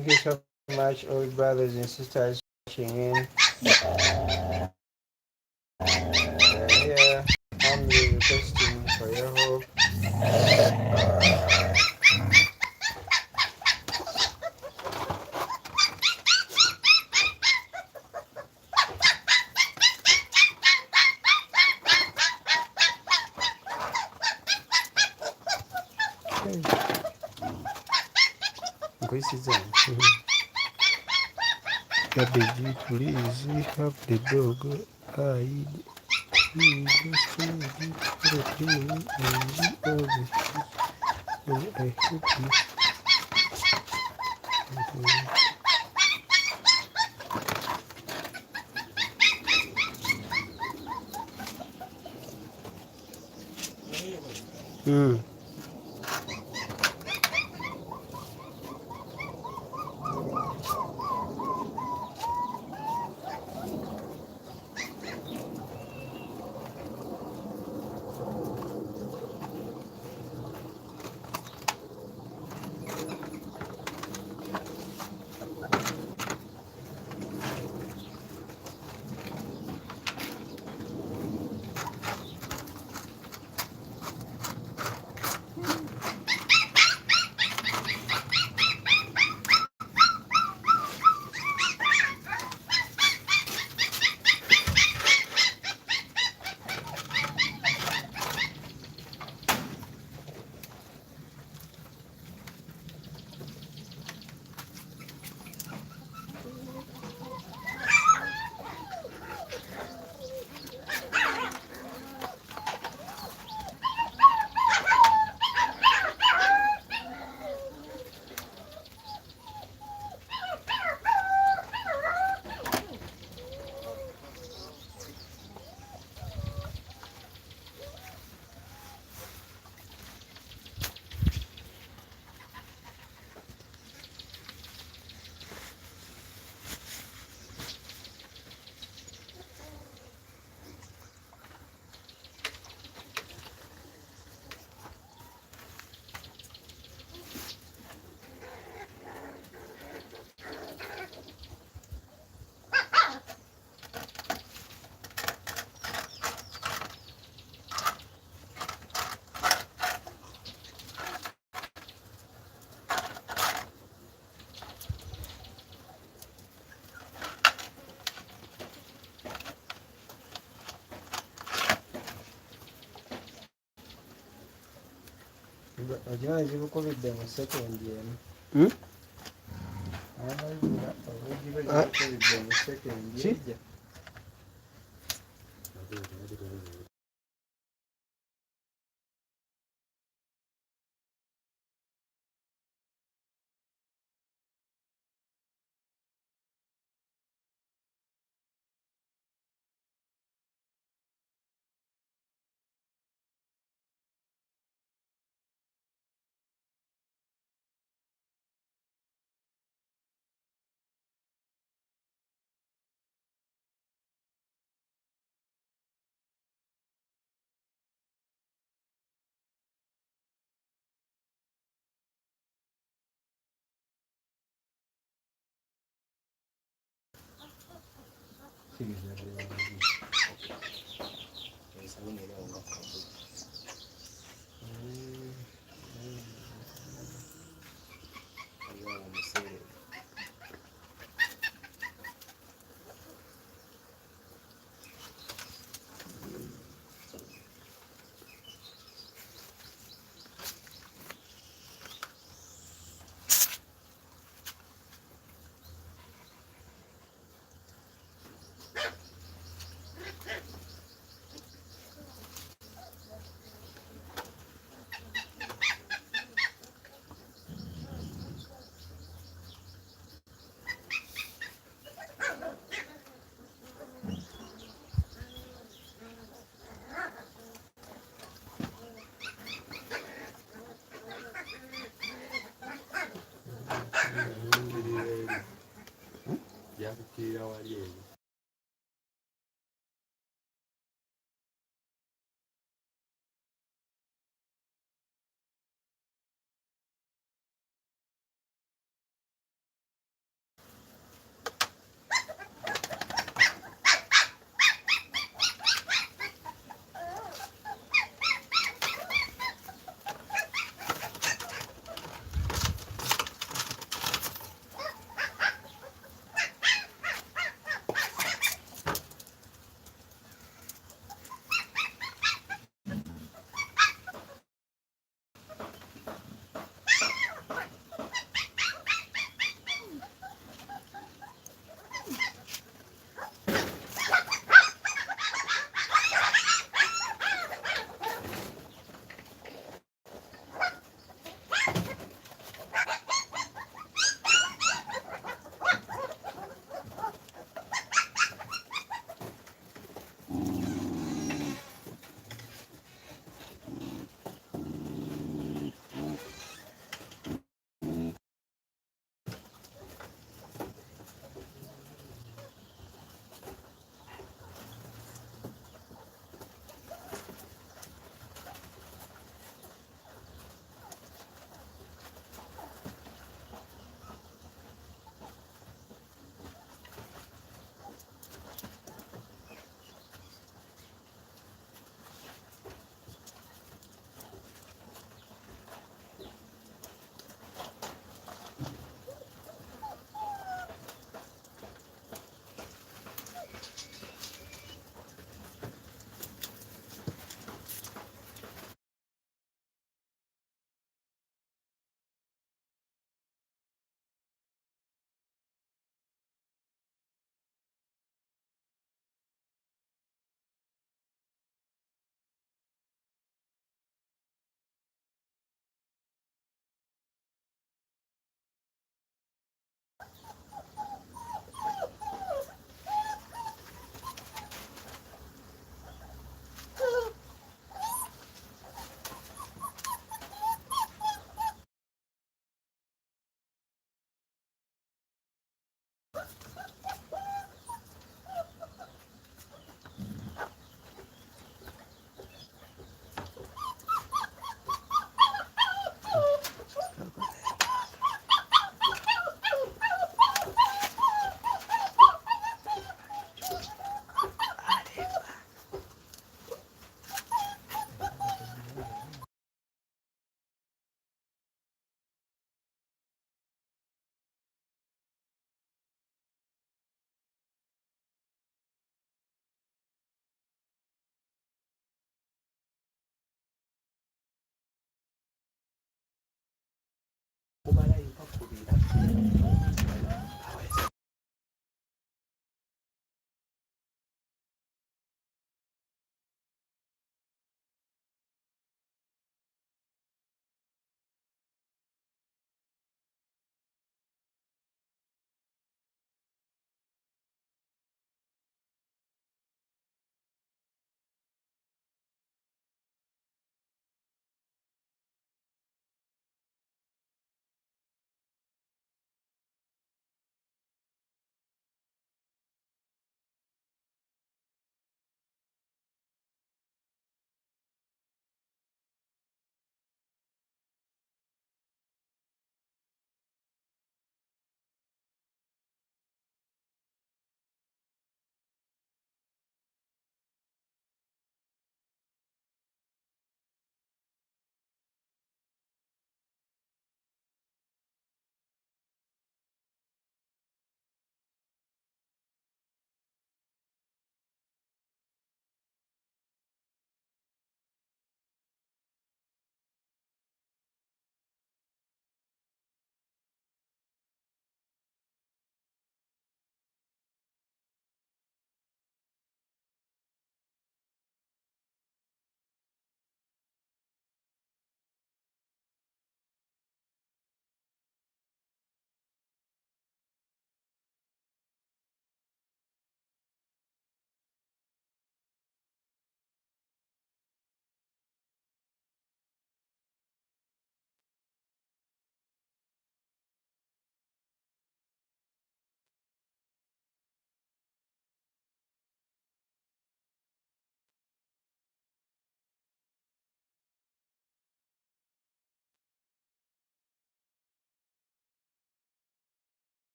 Thank you so much, all brothers and sisters watching in. Here, humbly requesting for your help. Cabbage, please help the dog hide. He just told it for a day and all the shit. And I hope you. Mm. Ojja zibukubidde mu sekondi emu. Abalira obugiba zibukubidde mu sekondi ejja.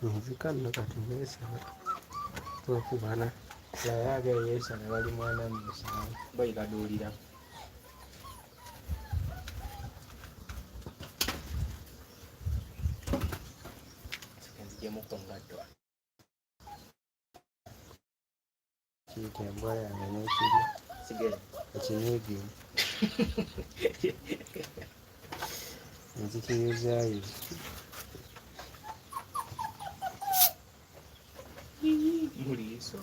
nzikano kati neesaba twakubana yayaga yeesala bali mwana musanvu baikaduulira nzigyemuko ngatto kiyita embwa yange nekiri ekinyiigimu nzikiyuzaayo muliiso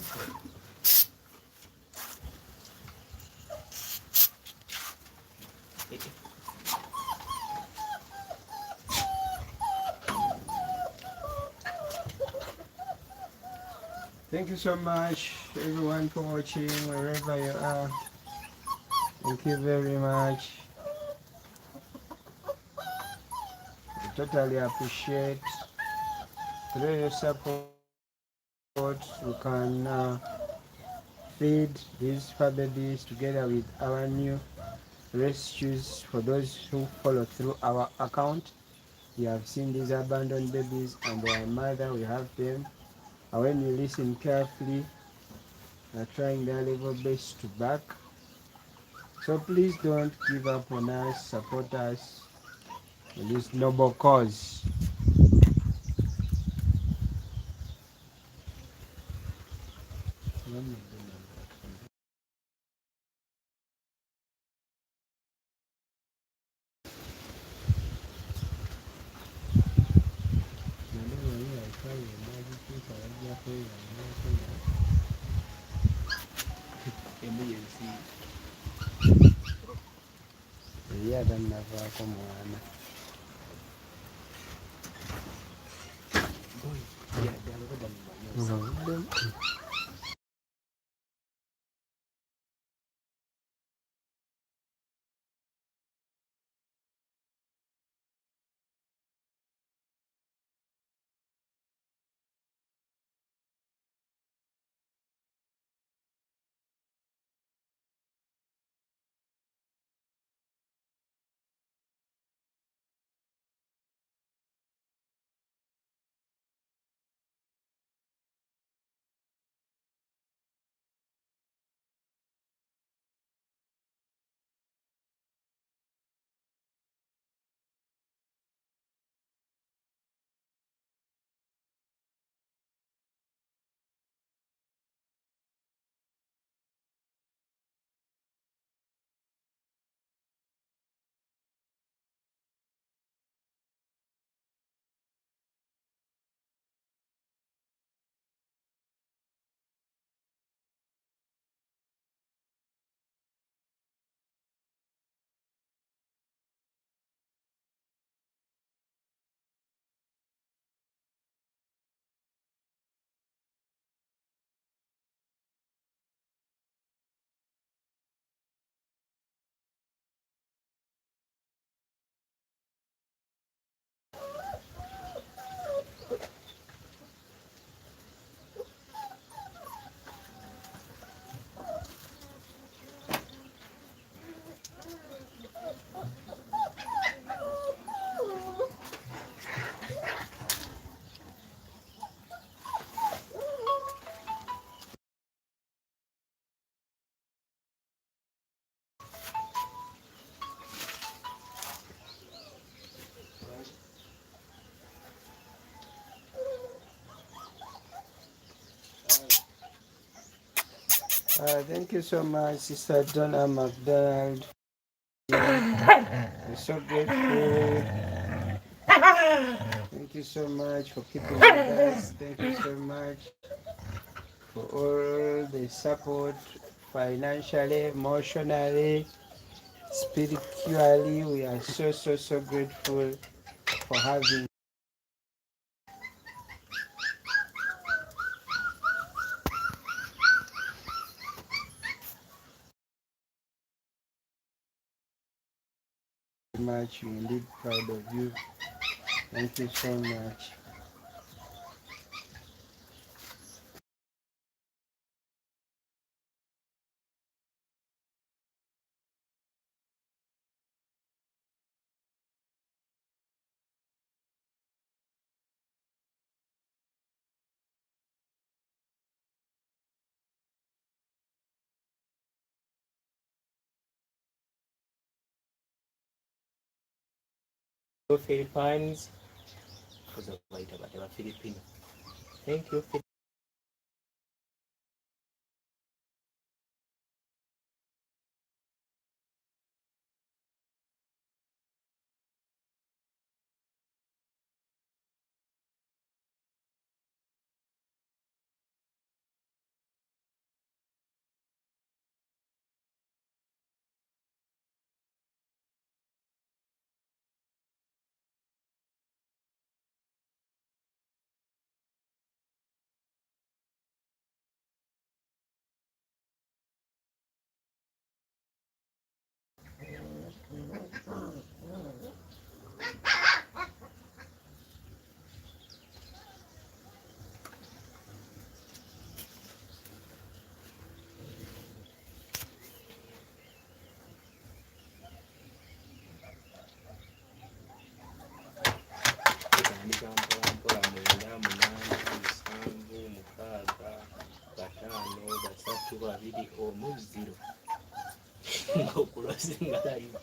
Thank you so much everyone for watching wherever you are. Thank you very much. I totally appreciate through your support we can feed these fur babies together with our new rescues. For those who follow through our account, you have seen these abandoned babies and their mother. We have them, and when you listen carefully, they're trying their level best to back. So please don't give up on us, support us in this noble cause. Yeah, then never come on. Thank you so much, Sister Donna McDonald. We're so grateful. Thank you so much for keeping with us. Thank you so much for all the support, financially, emotionally, spiritually. We are so grateful for having you much. We're indeed proud of you. Thank you so much. Philippines kuza bayita bati ba Filipino. Thank you. Kutandika mpola mpola mwenda munana musanvu mukaaga bataano basatu babiri omuziro ng'okulozinga live.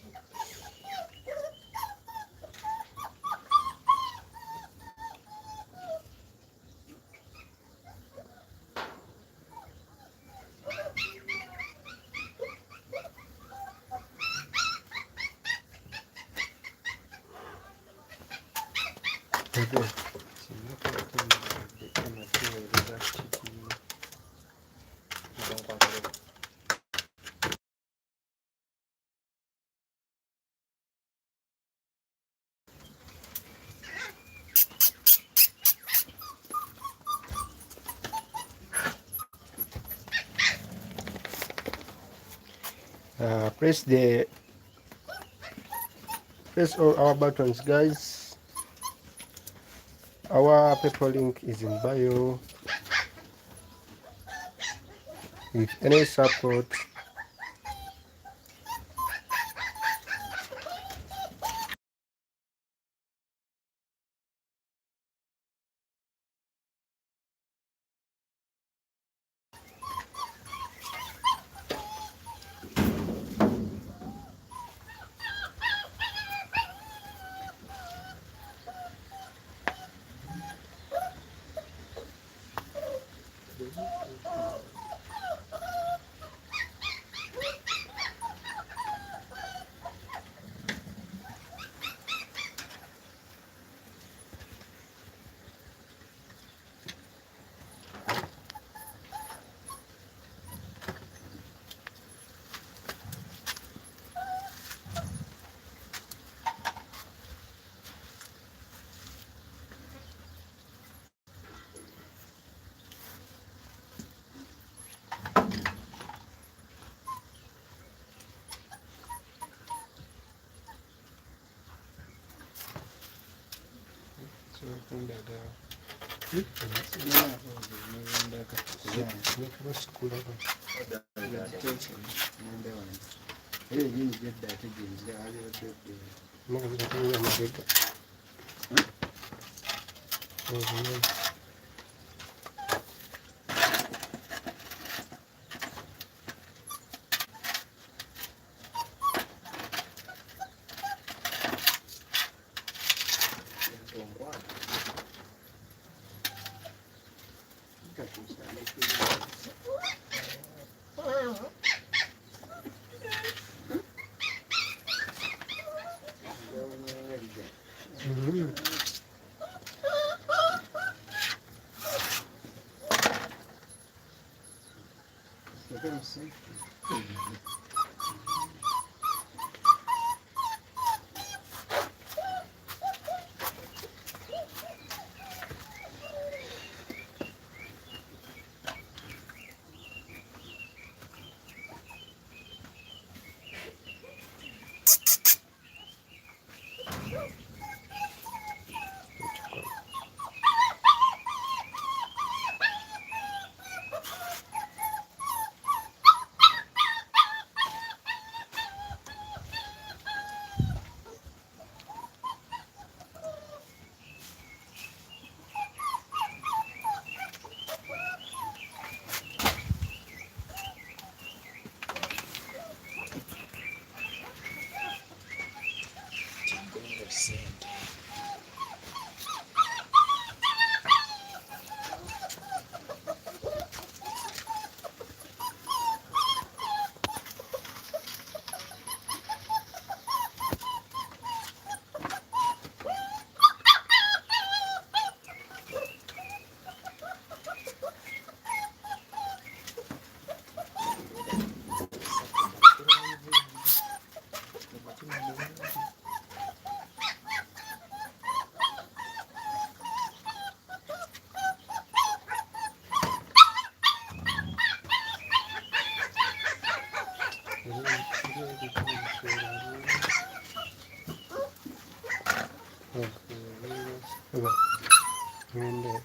Press all our buttons, guys. Our PayPal link is in bio. With any support, Sente. Okay. And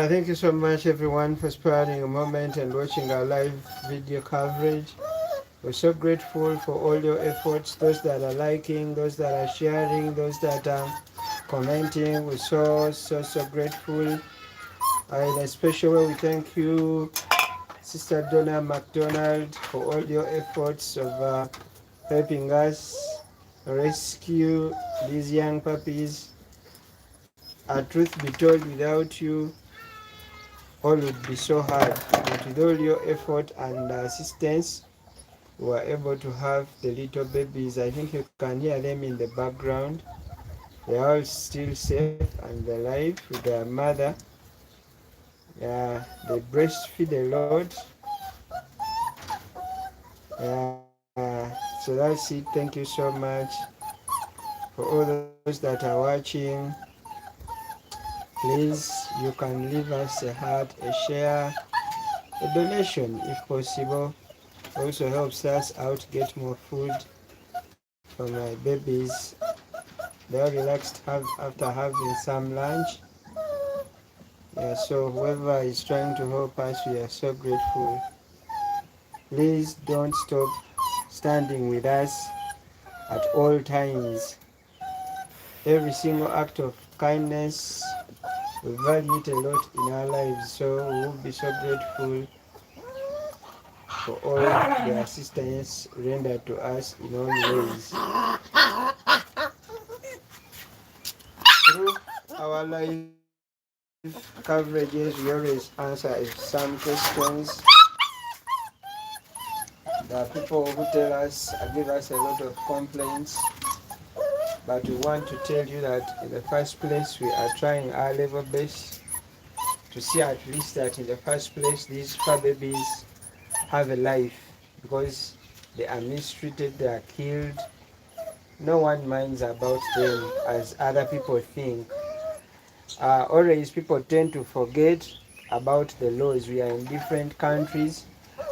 thank you so much, everyone, for sparing a moment and watching our live video coverage. We're so grateful for all your efforts, those that are liking, those that are sharing, those that are commenting. We're so grateful. In a special way, we thank you, Sister Donna McDonald, for all your efforts of helping us rescue these young puppies. Truth be told, without you, all would be so hard. But with all your effort and assistance, we were able to have the little babies. I think you can hear them in the background. They are all still safe and alive with their mother. They breastfeed a lot. So that's it. Thank you so much for all those that are watching. Please, you can leave us a heart, a share, a donation if possible. Also helps us out get more food for my babies. They are relaxed after having some lunch. So whoever is trying to help us, we are so grateful. Please don't stop standing with us at all times. Every single act of kindness, we value it a lot in our lives. So we will be so grateful for all the assistance rendered to us in all ways. Through our live coverages, we always answer some questions. There are people who tell us, give us a lot of complaints, but we want to tell you that in the first place, we are trying our level best to see at least that in the first place, these fur babies have a life, because they are mistreated, they are killed. No one minds about them as other people think. Always people tend to forget about the laws. We are in different countries.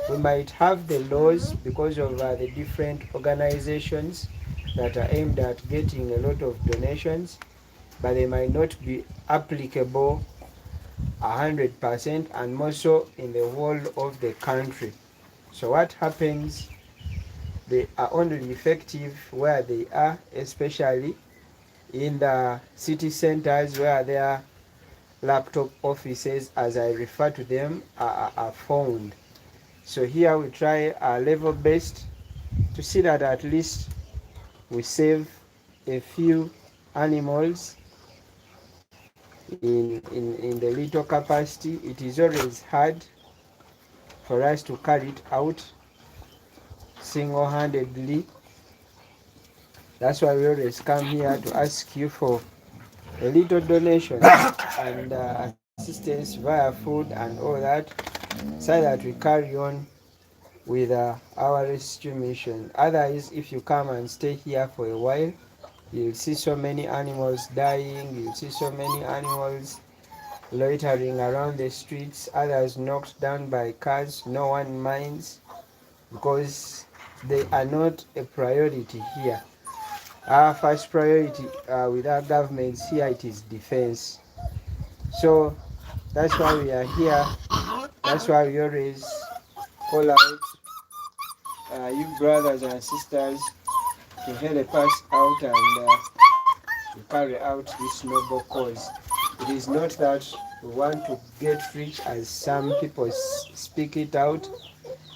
We might have the laws because of the different organizations that are aimed at getting a lot of donations, but they might not be applicable 100% and more so in the whole of the country. So what happens They are only effective where they are, especially in the city centers where their laptop offices, as I refer to them, are found. So here we try our level best to see that at least we save a few animals in the little capacity. It is always hard for us to carry it out single-handedly. That's why we always come here to ask you for a little donation and assistance via food and all that, so that we carry on with our rescue mission. Otherwise, if you come and stay here for a while, you'll see so many animals dying, you'll see so many animals loitering around the streets, others knocked down by cars. No one minds because they are not a priority here. Our first priority with our governments here, it is defense. So that's why we are here. That's why we always call out you brothers and sisters to help us out and to carry out this noble cause. It is not that we want to get rich as some people speak it out,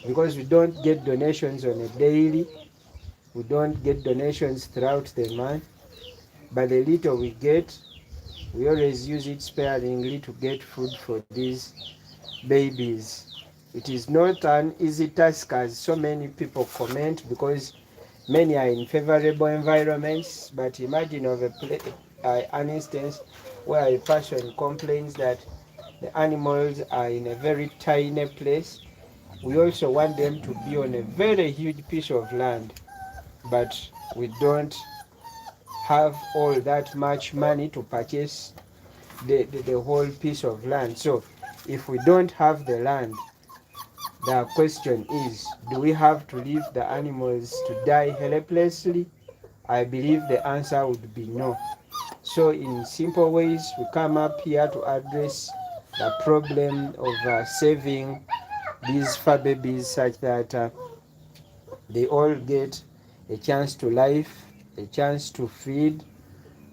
because we don't get donations on a daily, we don't get donations throughout the month, but the little we get, we always use it sparingly to get food for these babies. It is not an easy task as so many people comment, because many are in favorable environments, but imagine of an instance where a person complains that the animals are in a very tiny place. We also want them to be on a very huge piece of land, but we don't have all that much money to purchase the whole piece of land. So if we don't have the land, the question is, do we have to leave the animals to die helplessly? I believe the answer would be no. So in simple ways, we come up here to address the problem of saving these fur babies, such that they all get a chance to live, a chance to feed,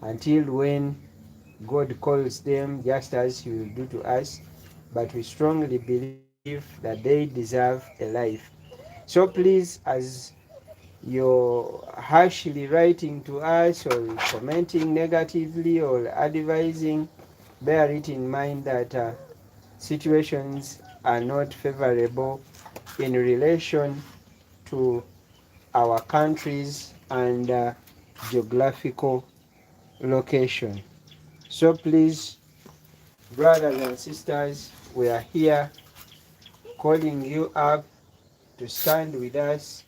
until when God calls them, just as He will do to us. But we strongly believe that they deserve a life. So please, as you're harshly writing to us or commenting negatively or advising, bear it in mind that situations are not favorable in relation to our countries and geographical location. So please, brothers and sisters, we are here calling you up to stand with us,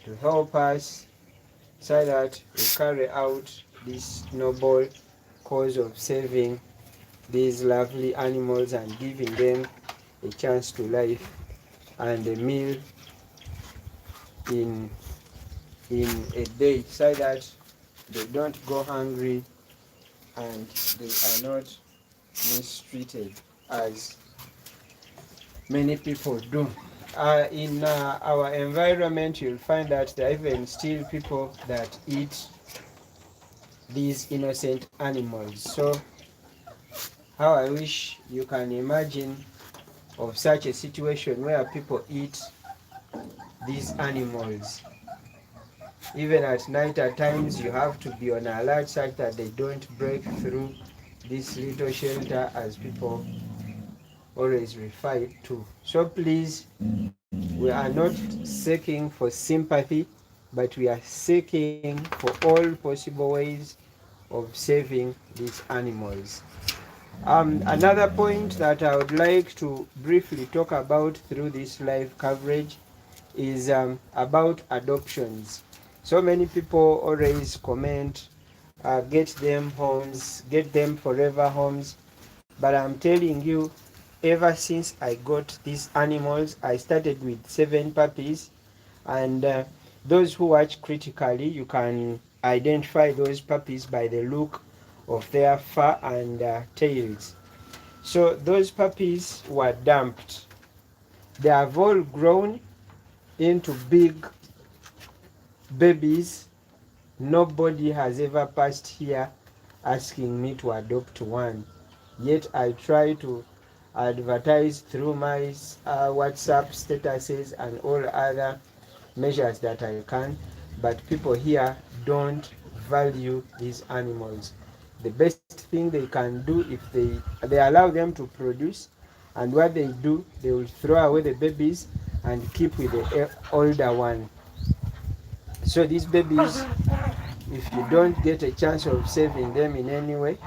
to help us, so that we carry out this noble cause of saving these lovely animals and giving them a chance to life and a meal in a day, so that they don't go hungry and they are not mistreated as many people do. In our environment, you'll find that there are even still people that eat these innocent animals. So how I wish you can imagine of such a situation where people eat these animals. Even at night, at times you have to be on alert such that they don't break through this little shelter, as people always refer it to. So please, we are not seeking for sympathy, but we are seeking for all possible ways of saving these animals. Another point that I would like to briefly talk about through this live coverage is about adoptions. So many people always comment, get them homes, get them forever homes. But I'm telling you, ever since I got these animals, I started with 7 puppies, and those who watch critically, you can identify those puppies by the look of their fur and tails. So those puppies were dumped. They have all grown into big babies. Nobody has ever passed here asking me to adopt one. Yet I try to advertise through my WhatsApp statuses and all other measures that I can, but people here don't value these animals. The best thing they can do, if they allow them to produce, and what they do, they will throw away the babies and keep with the older one. So these babies, if you don't get a chance of saving them in any way,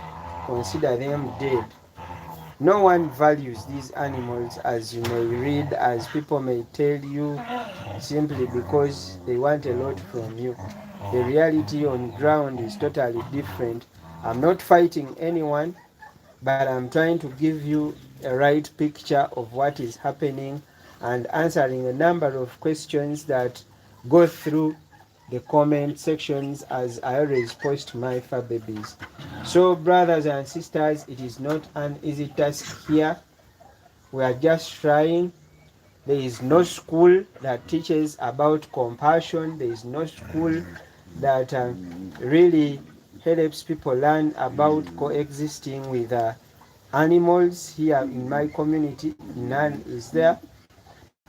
consider them dead. No one values these animals, as you may read, as people may tell you, simply because they want a lot from you. The reality on ground is totally different. I'm not fighting anyone, but I'm trying to give you a right picture of what is happening and answering a number of questions that go through the comment sections as I always post my fur babies. So brothers and sisters, it is not an easy task here. We are just trying. There is no school that teaches about compassion. There is no school that really helps people learn about coexisting with animals here in my community. None is there.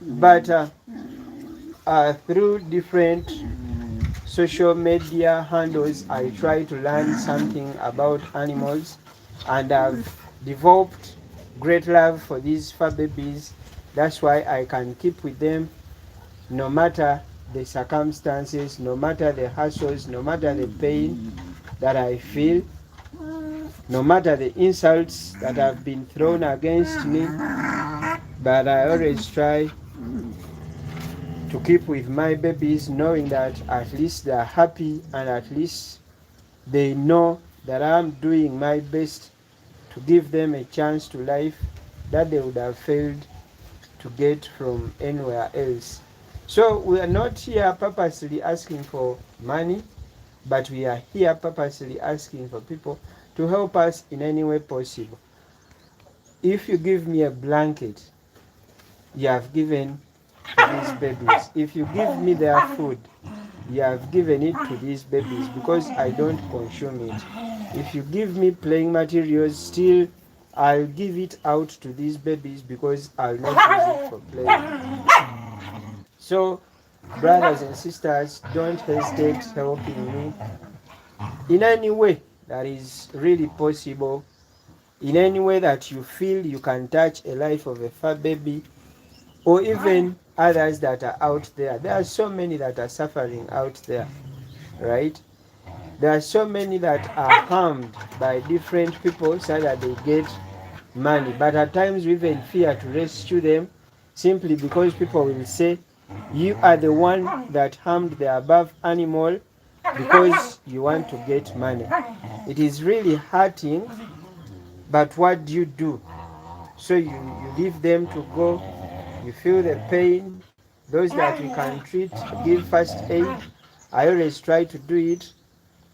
But through different social media handles, I try to learn something about animals, and I've developed great love for these fur babies. That's why I can keep with them no matter the circumstances, no matter the hassles, no matter the pain that I feel, no matter the insults that have been thrown against me. But I always try to keep with my babies, knowing that at least they're happy and at least they know that I'm doing my best to give them a chance to life that they would have failed to get from anywhere else. So we are not here purposely asking for money, but we are here purposely asking for people to help us in any way possible. If you give me a blanket, you have given to these babies. If you give me their food, you have given it to these babies because I don't consume it. If you give me playing materials, still I'll give it out to these babies because I'll not use it for playing. So, brothers and sisters, don't hesitate helping me in any way that is really possible, in any way that you feel you can touch a life of a fur baby, or even others that are out there. There are so many that are suffering out there, right? There are so many that are harmed by different people so that they get money. But at times we even fear to rescue them simply because people will say, you are the one that harmed the above animal because you want to get money. It is really hurting, but what do you do? So you leave them to go, you feel the pain. Those that we can treat, give first aid. I always try to do it,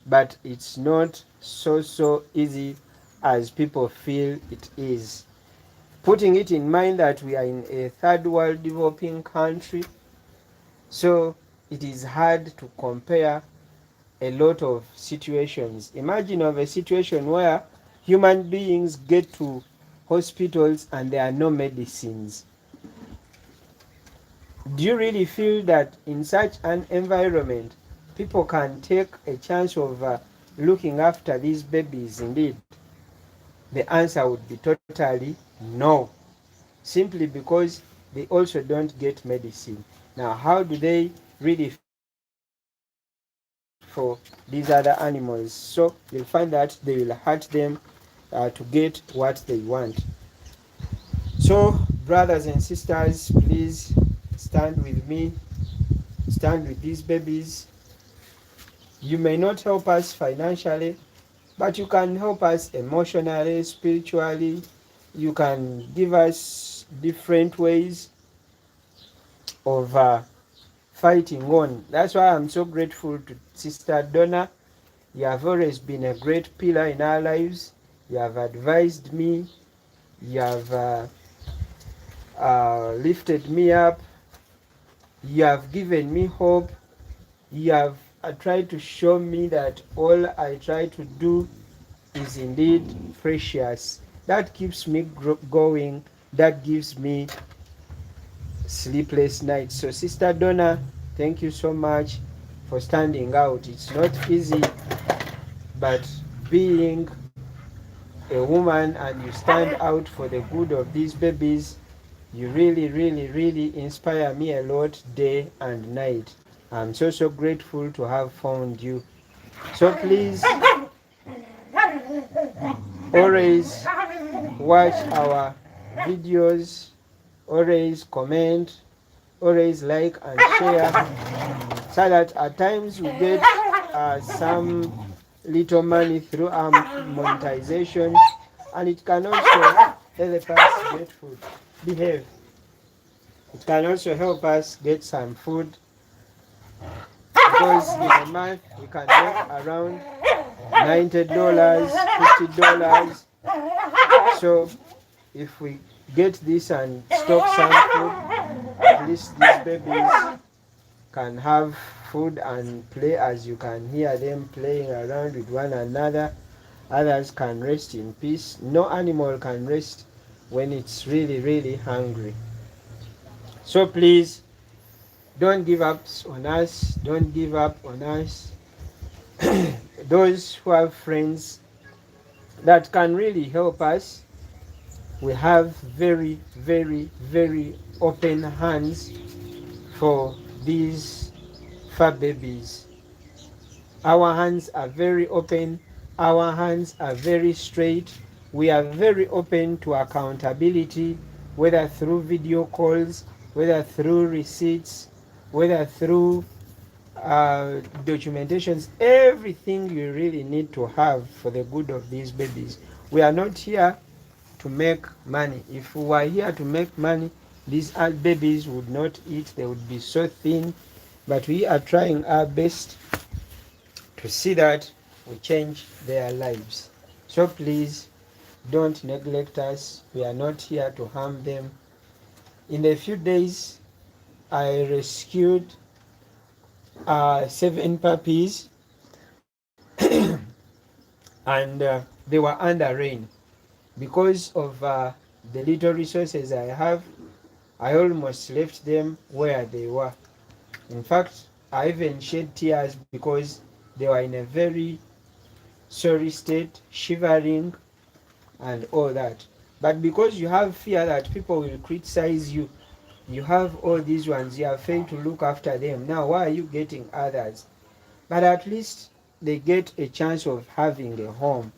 but it's not so easy as people feel it is. Putting it in mind that we are in a third world developing country, so it is hard to compare a lot of situations. Imagine of a situation where human beings get to hospitals and there are no medicines. Do you really feel that in such an environment people can take a chance of looking after these babies? Indeed, the answer would be totally no, simply because they also don't get medicine. Now, how do they really fit for these other animals? So you'll find that they will hurt them to get what they want. So, brothers and sisters, please stand with me, stand with these babies. You may not help us financially, but you can help us emotionally, spiritually. You can give us different ways of fighting on. That's why I'm so grateful to Sister Donna. You have always been a great pillar in our lives. You have advised me. You have lifted me up. You have given me hope. You have tried to show me that all I try to do is indeed precious. That keeps me going. That gives me sleepless nights. So, Sister Donna, thank you so much for standing out. It's not easy, but being a woman and you stand out for the good of these babies, you really, really, really inspire me a lot day and night. I'm so, so grateful to have found you. So please always watch our videos, always comment, always like and share, so that at times we get some little money through our monetization, and it can also help us get food. Behave. It can also help us get some food, because in a month we can make around $90, $50. So if we get this and stock some food, at least these babies can have food and play, as you can hear them playing around with one another. Others can rest in peace. No animal can rest when it's really, really hungry. So please don't give up on us. Don't give up on us. Those who have friends that can really help us, we have very, very, very open hands for these fur babies. Our hands are very open. Our hands are very straight. We are very open to accountability, whether through video calls, whether through receipts, whether through documentations, everything you really need to have for the good of these babies. We are not here to make money. If we were here to make money, these babies would not eat, they would be so thin. But we are trying our best to see that we change their lives. So please don't neglect us. We are not here to harm them. In a few days, I rescued 7 puppies, and they were under rain. Because of the little resources I have, I almost left them where they were. In fact, I even shed tears because they were in a very sorry state, shivering and all that. But because you have fear that people will criticize you, you have all these ones, you have failed to look after them. Now, why are you getting others? But at least they get a chance of having a home.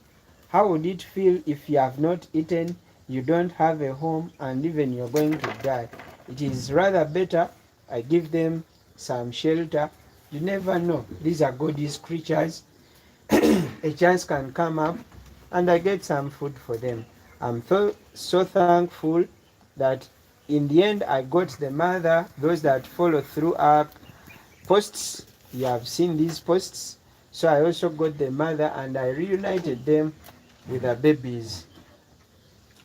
How would it feel if you have not eaten, you don't have a home, and even you're going to die? It is rather better I give them some shelter. You never know. These are God's creatures. A chance can come up and I get some food for them. I'm so thankful that in the end I got the mother. Those that follow through our posts, you have seen these posts. So I also got the mother and I reunited them with the babies.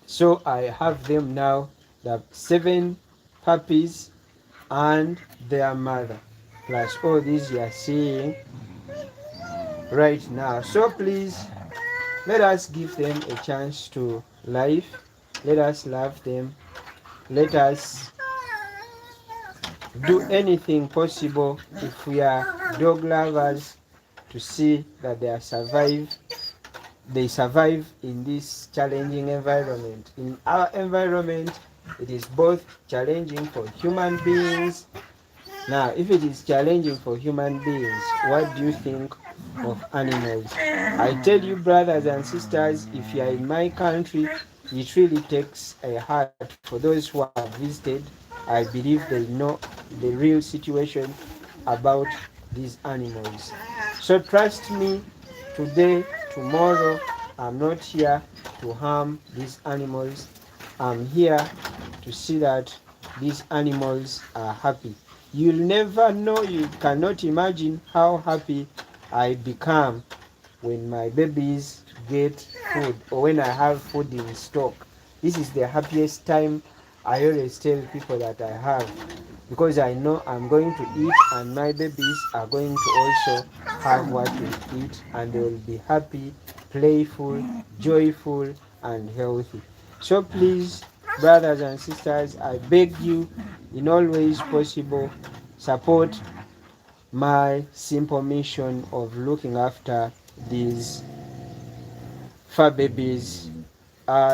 So I have them now, the 7 puppies and their mother, plus all these you are seeing right now. So please, let us give them a chance to live. Let us love them. Let us do anything possible, if we are dog lovers, to see that they survive in this challenging environment. In our environment, it is both challenging for human beings. Now, if it is challenging for human beings, what do you think of animals? I tell you, brothers and sisters, if you are in my country, it really takes a heart. For those who have visited, I believe they know the real situation about these animals. So trust me, today, tomorrow, I'm not here to harm these animals. I'm here to see that these animals are happy. You'll never know, you cannot imagine how happy I become when my babies get food, or when I have food in stock. This is the happiest time. I always tell people that I have. because I know I'm going to eat and my babies are going to also have what we eat, and they will be happy, playful, joyful, and healthy. So please, brothers and sisters, I beg you in all ways possible, support my simple mission of looking after these fur babies.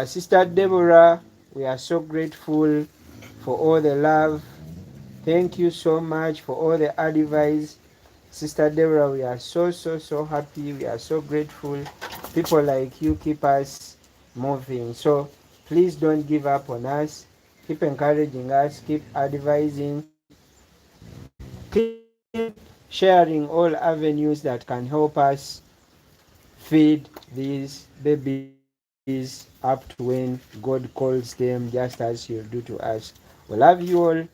Sister Deborah, we are so grateful for all the love. Thank you so much for all the advice. Sister Deborah, we are so happy. We are so grateful. People like you keep us moving. So please don't give up on us. Keep encouraging us. Keep advising. Keep sharing all avenues that can help us feed these babies up to when God calls them, just as He'll do to us. We love you all.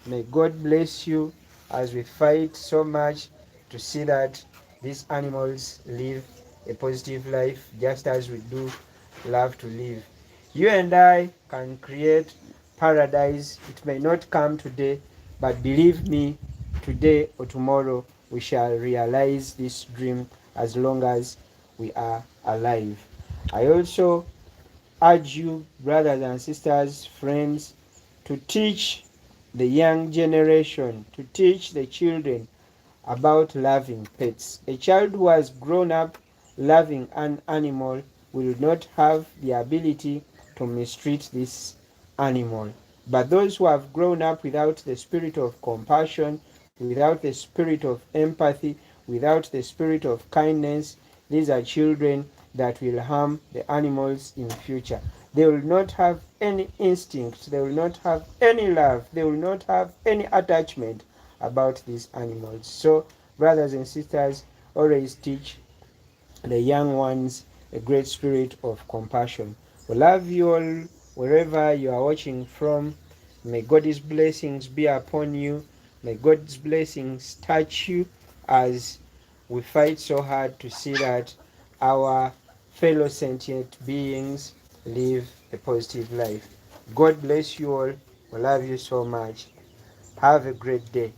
May God bless you as we fight so much to see that these animals live a positive life just as we do love to live. You and I can create paradise. It may not come today, but believe me, today or tomorrow we shall realize this dream as long as we are alive. I also urge you, brothers and sisters, friends, to teach the young generation, to teach the children about loving pets. A child who has grown up loving an animal will not have the ability to mistreat this animal. But those who have grown up without the spirit of compassion, without the spirit of empathy, without the spirit of kindness, these are children that will harm the animals in future. They will not have any instinct, they will not have any love, they will not have any attachment about these animals. So, brothers and sisters, always teach the young ones a great spirit of compassion. We love you all wherever you are watching from. May God's blessings be upon you. May God's blessings touch you as we fight so hard to see that our fellow sentient beings live a positive life. God bless you all. We love you so much. Have a great day.